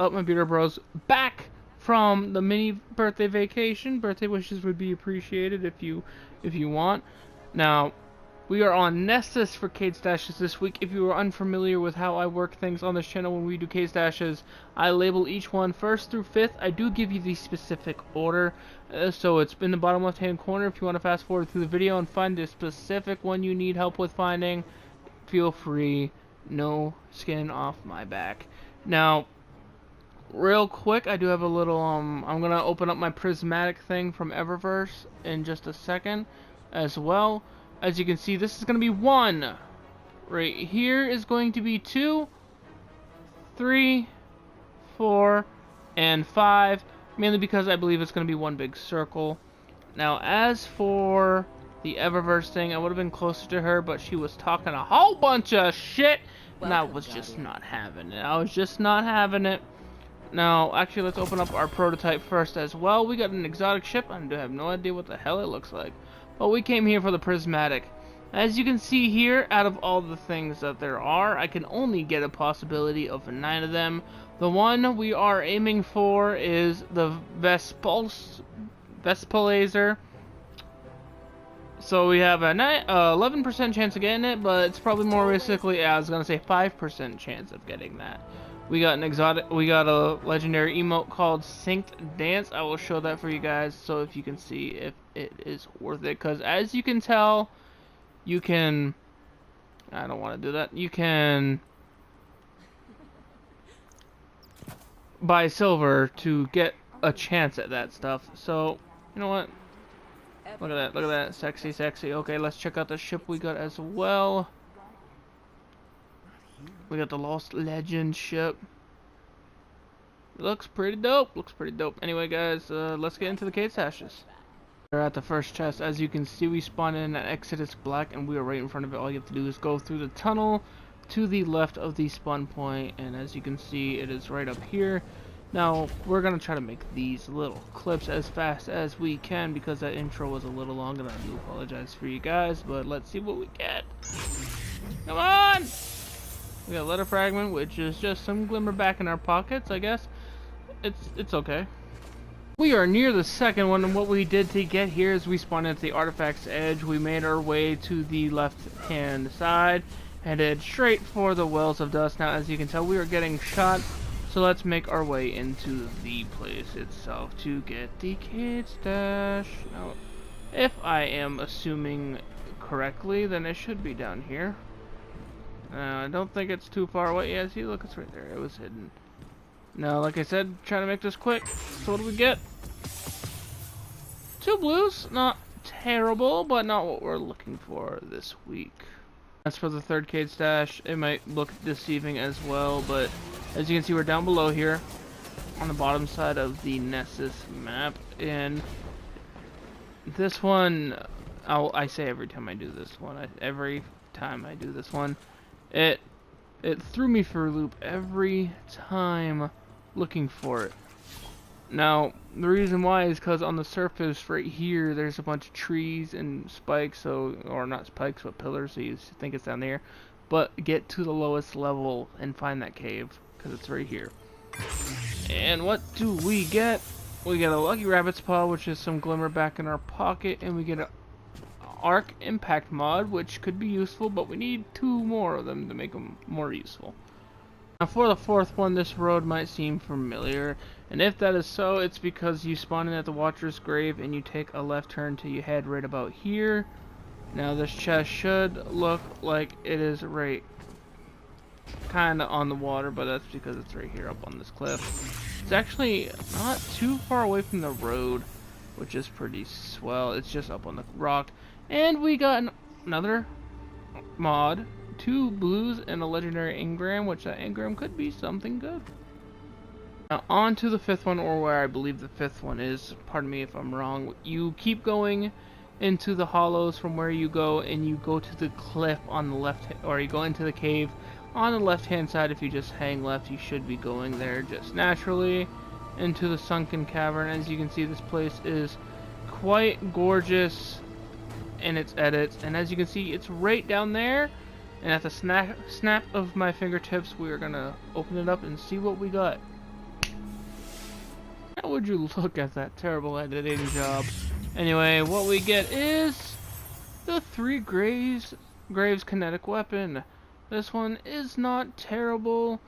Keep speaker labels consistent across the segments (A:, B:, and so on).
A: Up, my Beater Bros, back from the mini birthday vacation. Birthday wishes would be appreciated if you want. Now, we are on Nessus for Cade Stashes this week. If you are unfamiliar with how I work things on this channel when we do Cade Stashes, I label each one 1st through 5th. I do give you the specific order, so it's in the bottom left hand corner. If you want to fast forward through the video and find the specific one you need help with finding, feel free. No skin off my back. Now, real quick, I do have a little, I'm going to open up my prismatic thing from Eververse in just a second as well. As you can see, this is going to be 1. Right here is going to be 2, 3, 4, and 5. Mainly because I believe it's going to be one big circle. Now, as for the Eververse thing, I would have been closer to her, but she was talking a whole bunch of shit, and I was just not having it. Now, actually, let's open up our prototype first as well. We got an exotic ship. I have no idea what the hell it looks like. But we came here for the prismatic. As you can see here, out of all the things that there are, I can only get a possibility of 9 of them. The one we are aiming for is the Vespalazer. So we have a 11% chance of getting it, but it's probably more realistically, I was going to say 5% chance of getting that. We got an exotic, we got a legendary emote called Synced Dance. I will show that for you guys so if you can see if it is worth it. Because as you can tell, you can, I don't want to do that, you can buy silver to get a chance at that stuff. So, you know what? Look at that, sexy, sexy. Okay, let's check out the ship we got as well. We got the Lost Legend ship. Looks pretty dope. Anyway, guys, let's get into the Cade Stashes. We're at the first chest. As you can see, we spawned in at Exodus Black, and we are right in front of it. All you have to do is go through the tunnel to the left of the spawn point, and as you can see, it is right up here. Now, we're going to try to make these little clips as fast as we can because that intro was a little long, and I do apologize for you guys, but let's see what we get. Come on! We got a letter fragment, which is just some glimmer back in our pockets, I guess. It's okay. We are near the second one, and what we did to get here is we spawned at the artifact's edge. We made our way to the left-hand side, headed straight for the Wells of Dust. Now, as you can tell, we are getting shot, so let's make our way into the place itself to get the Cade Stash. Now, if I am assuming correctly, then it should be down here. I don't think it's too far away. Yeah, see, look, it's right there. It was hidden. Now, like I said, trying to make this quick. So what do we get? 2 blues. Not terrible, but not what we're looking for this week. As for the third Cade Stash, it might look deceiving as well, but as you can see, we're down below here on the bottom side of the Nessus map, and this one, I say every time I do this one, it threw me for a loop every time looking for it. Now, the reason why is because on the surface right here, there's a bunch of trees and spikes, or not spikes, but pillars, so you think it's down there. But get to the lowest level and find that cave, because it's right here. And what do we get? We get a Lucky Rabbit's Paw, which is some glimmer back in our pocket, and we get a Arc Impact mod, which could be useful, but we need 2 more of them to make them more useful. Now, for the fourth one, this road might seem familiar, and if that is so, it's because you spawn in at the Watcher's Grave and you take a left turn till you head right about here. Now, this chest should look like it is right kind of on the water, but that's because it's right here up on this cliff. It's actually not too far away from the road, which is pretty swell. It's just up on the rock. And we got another mod, 2 blues and a legendary engram, which that engram could be something good. Now on to the 5th one, or where I believe the 5th one is. Pardon me if I'm wrong. You keep going into the hollows from where you go, and you go to the cliff on the left, or you go into the cave on the left hand side. If you just hang left, you should be going there just naturally into the sunken cavern. As you can see, this place is quite gorgeous in its edits, and as you can see, it's right down there, and at the snap of my fingertips, we are gonna open it up and see what we got. How would you look at that terrible editing job? Anyway, what we get is the 3 Graves kinetic weapon. This one is not terrible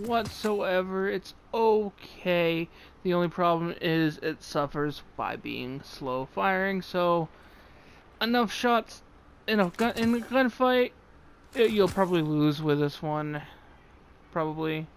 A: whatsoever. It's okay. The only problem is it suffers by being slow firing, so enough shots in a gunfight, you'll probably lose with this one. Probably.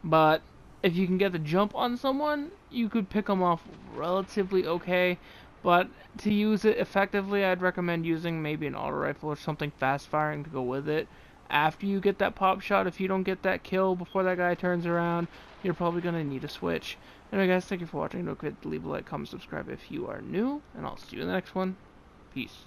A: But if you can get the jump on someone, you could pick them off relatively okay. But to use it effectively, I'd recommend using maybe an auto rifle or something fast firing to go with it. After you get that pop shot, if you don't get that kill before that guy turns around, you're probably going to need a switch. Anyway guys, thank you for watching. Don't forget to leave a like, comment, subscribe if you are new, and I'll see you in the next one. Peace.